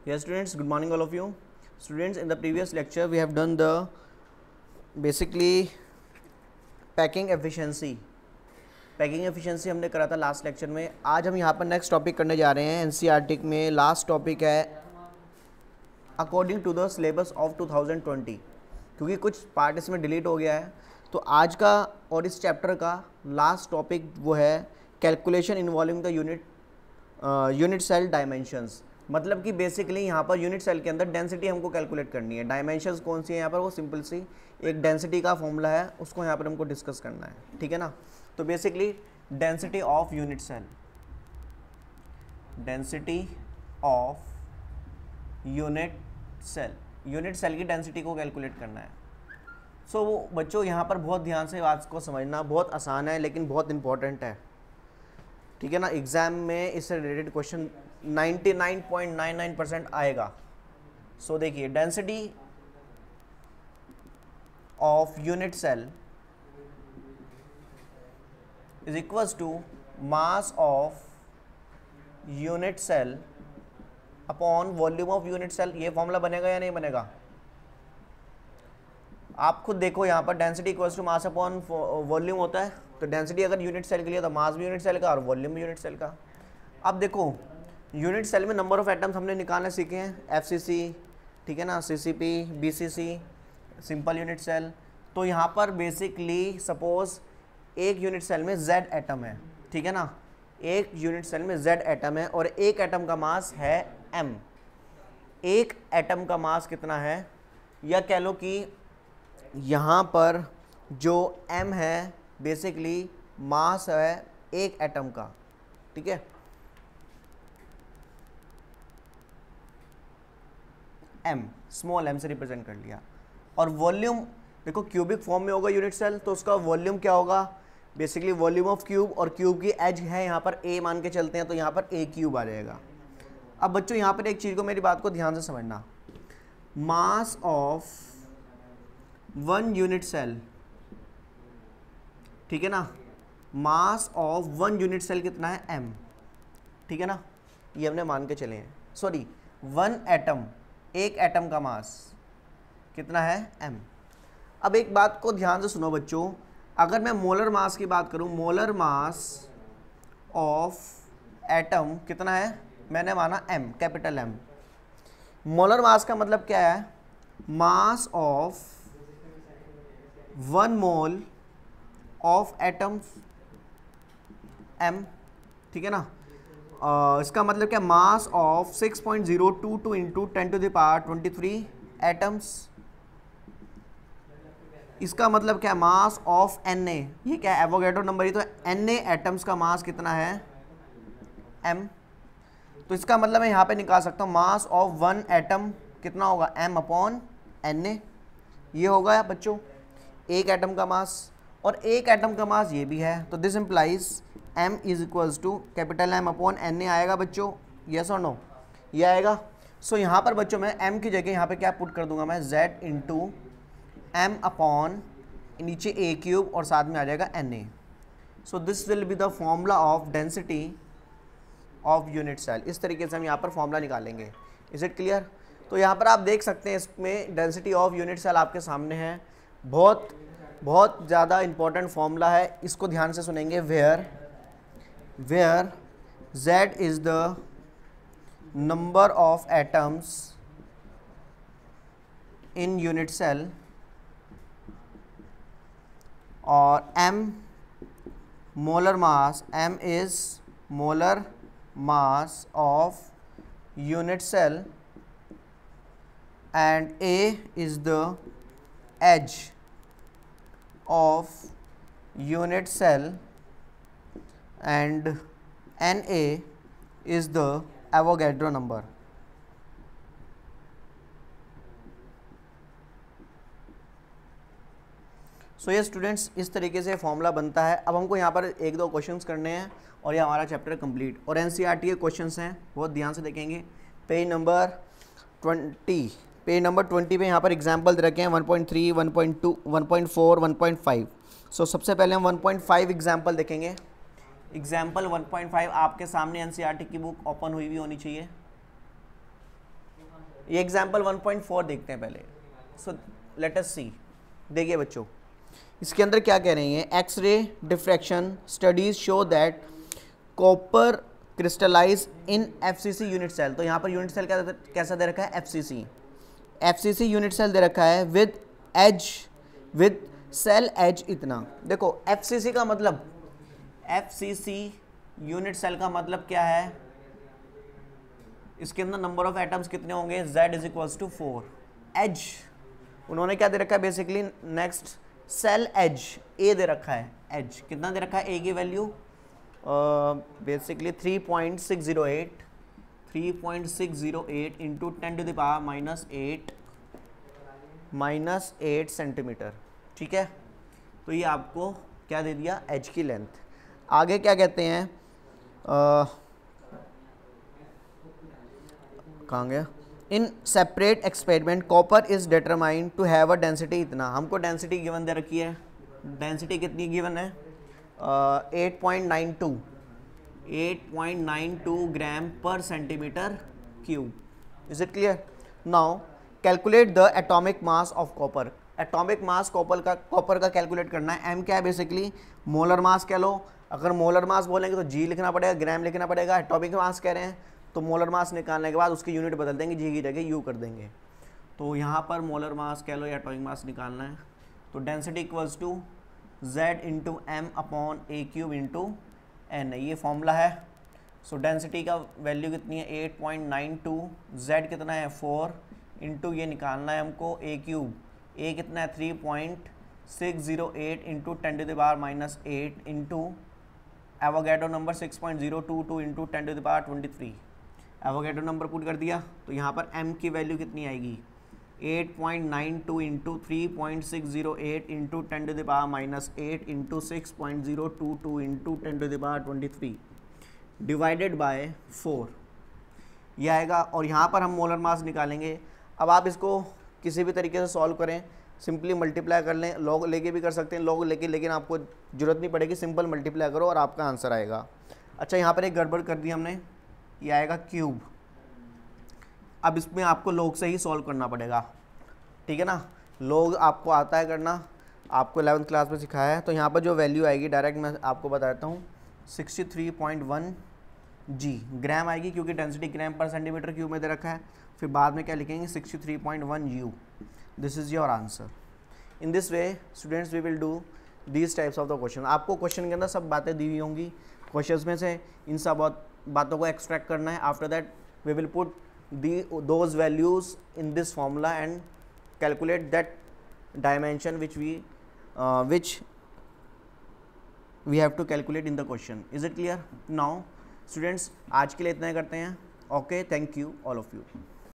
Yes, students, good morning all of you. Students, in the previous lecture we have done the basically packing efficiency हमने करा था last lecture में. आज हम यहाँ पर नेक्स्ट टॉपिक करने जा रहे हैं. एनसीईआरटी में लास्ट टॉपिक है according to the syllabus of 2020, क्योंकि कुछ पार्ट इसमें डिलीट हो गया है. तो आज का और इस चैप्टर का लास्ट टॉपिक वो है calculation involving the unit cell dimensions. मतलब कि बेसिकली यहाँ पर यूनिट सेल के अंदर डेंसिटी हमको कैलकुलेट करनी है. डायमेंशंस कौन सी है यहाँ पर, वो सिंपल सी एक डेंसिटी का फॉर्मूला है, उसको यहाँ पर हमको डिस्कस करना है. ठीक है ना. तो basically density of unit cell, unit cell की डेंसिटी को कैलकुलेट करना है. सो बच्चों यहाँ पर बहुत ध्यान से बात को समझना. बहुत आसान है लेकिन बहुत इंपॉर्टेंट है. ठीक है ना. एग्जाम में इससे रिलेटेड क्वेश्चन 99.99% आएगा. सो देखिए, density of unit cell is equals to mass of unit cell upon volume of unit cell. ये फॉर्मूला बनेगा या नहीं बनेगा, आप खुद देखो. यहाँ पर density equals to mass upon volume होता है. तो डेंसिटी अगर यूनिट सेल के लिए तो मास भी यूनिट सेल का और वॉल्यूम भी यूनिट सेल का. अब देखो, यूनिट सेल में नंबर ऑफ एटम्स हमने निकालने सीखे हैं. एफसीसी, ठीक है ना, CCP, BCC, simple unit cell. तो यहाँ पर बेसिकली सपोज एक यूनिट सेल में Z एटम है. ठीक है ना. एक यूनिट सेल में Z एटम है और एक एटम का मास है M. एक एटम का मास कितना है, या कह लो कि यहाँ पर जो M है बेसिकली मास है एक एटम का. ठीक है. M, स्मॉल m से रिप्रेजेंट कर लिया. और वॉल्यूम देखो, क्यूबिक फॉर्म में होगा यूनिट सेल, तो उसका वॉल्यूम क्या होगा, बेसिकली वॉल्यूम ऑफ क्यूब. और क्यूब की एज है यहाँ पर a मान के चलते हैं, तो यहाँ पर a क्यूब आ जाएगा. अब बच्चों यहाँ पर एक चीज़ को, मेरी बात को ध्यान से समझना. Mass of one unit cell, ठीक है ना, mass of one unit cell कितना है, m. ठीक है ना. ये हमने मान के चले हैं. सॉरी, वन एटम, एक एटम का मास कितना है, m. अब एक बात को ध्यान से सुनो बच्चों. अगर मैं मोलर मास की बात करूं, मोलर मास ऑफ एटम कितना है, मैंने माना m, कैपिटल M. मोलर मास का मतलब क्या है, मास of one mole of atoms m. ठीक है ना. इसका मतलब क्या, मास ऑफ 6.022 इंटू 10⁻23 एटम्स. इसका मतलब क्या, मास ऑफ Na. ये क्या है, एवोगैड्रो नंबर ही तो है. Na एटम्स का मास कितना है, m. तो इसका मतलब मैं यहाँ पे निकाल सकता हूँ मास ऑफ वन एटम कितना होगा, m अपॉन Na. ये होगा बच्चों एक एटम का मास, और एक एटम का मास ये भी है. तो this implies m is equals to capital M upon Na आएगा बच्चों. यस और नो, ये आएगा. सो यहाँ पर बच्चों मैं m की जगह यहाँ पे क्या पुट कर दूंगा, मैं z इंटू m अपॉन नीचे a क्यूब और साथ में आ जाएगा Na. So this will be the formula of density of unit cell. इस तरीके से हम यहाँ पर फॉर्मूला निकालेंगे. Is it clear. तो यहाँ पर आप देख सकते हैं, इसमें डेंसिटी ऑफ यूनिट सेल आपके सामने है. बहुत बहुत ज़्यादा इंपॉर्टेंट फॉर्मूला है, इसको ध्यान से सुनेंगे. Where Z is the number of atoms in unit cell और M molar mass, M is molar mass of unit cell and A is the edge of unit cell and Na is the Avogadro number. सो ये students इस तरीके से formula बनता है. अब हमको यहाँ पर एक दो क्वेश्चंस करने हैं और ये हमारा चैप्टर कंप्लीट. और एनसीईआरटी के क्वेश्चंस हैं, बहुत ध्यान से देखेंगे. पेज नंबर 20 पे यहाँ पर एग्जाम्पल दे रखे हैं 1.3, 1.2, 1.4, 1.5. सो सबसे पहले हम 1.5 एग्जाम्पल देखेंगे. एग्जाम्पल 1.5 आपके सामने एनसीईआरटी की बुक ओपन हुई होनी चाहिए. ये एग्जाम्पल 1.4 देखते हैं पहले। So let us see. देखिए बच्चों, इसके अंदर क्या कह रही हैं, X-ray diffraction studies show that copper crystallise in FCC unit cell. तो यहाँ पर यूनिट सेल कैसा दे रखा है, एफसीसी यूनिट सेल दे रखा है विद सेल एज इतना। देखो एफसीसी का मतलब, एफसीसी यूनिट सेल का मतलब क्या है, इसके अंदर नंबर ऑफ एटम्स कितने होंगे, z is equals to 4। As उन्होंने क्या दे रखा है basically, next cell as a दे रखा है, एज कितना दे रखा है, ए की value basically 3.608 into 10 to the power -8 centimetre. ठीक है, तो ये आपको क्या दे दिया, एज की लेंथ। आगे क्या कहते हैं, कहाँ गया, in separate experiment copper is determined to have a density इतना। हमको डेंसिटी गिवन दे रखी है, डेंसिटी कितनी गिवन है, 8.92 ग्राम पर centimetre cube. Is it clear? Now calculate the atomic mass of copper. Atomic mass copper का कैलकुलेट करना है। एम क्या है बेसिकली, मोलर मास कह लो। अगर मोलर मास बोलेंगे तो जी लिखना पड़ेगा, ग्राम लिखना पड़ेगा। एटॉमिक मास कह रहे हैं तो मोलर मास निकालने के बाद उसकी यूनिट बदल देंगे, जी की जगह यू कर देंगे। तो यहाँ पर मोलर मास कह लो या एटॉमिक मास निकालना है, तो density equals to z into M upon A cube into N, ये फॉर्मूला है। सो डेंसिटी का वैल्यू कितनी है, 8.92, z कितना है 4 इंटू ये निकालना है हमको ए क्यूब, ए कितना है 3.608 into 10 to the power -8 into Avogadro number 6.022 into 10 to the power 23। Avogadro number put कर दिया तो यहाँ पर m की वैल्यू कितनी आएगी, 8.92 into 3.608 into 10 to the power -8 into 6.022 into 10 to the power 23 divided by 4, ये आएगा। और यहाँ पर हम मोलर मास निकालेंगे। अब आप इसको किसी भी तरीके से सॉल्व करें, सिंपली मल्टीप्लाई कर लें, लॉग लेके भी कर सकते हैं, लॉग लेके, लेकिन आपको जरूरत नहीं पड़ेगी, सिंपल मल्टीप्लाई करो और आपका आंसर आएगा। अच्छा, यहाँ पर एक गड़बड़ कर दी हमने, ये आएगा क्यूब। अब इसमें आपको लॉग से ही सॉल्व करना पड़ेगा, ठीक है ना। लॉग आपको आता है करना, आपको 11th क्लास में सिखाया है। तो यहाँ पर जो वैल्यू आएगी डायरेक्ट मैं आपको बताता हूँ, 63.1 जी ग्राम आएगी, क्योंकि डेंसिटी ग्राम पर सेंटीमीटर क्यूब में दे रखा है। फिर बाद में क्या लिखेंगे, 63.1 u. This is your answer. In this way students we will do these types of the question. आपको क्वेश्चन के अंदर सब बातें दी हुई होंगी, क्वेश्चन में से इन सब बातों को एक्सट्रैक्ट करना है। After that we will put those values in this formula and calculate that dimension which we have to calculate in the question. Is it clear? Now students, आज के लिए इतना ही करते हैं। Okay, thank you all of you.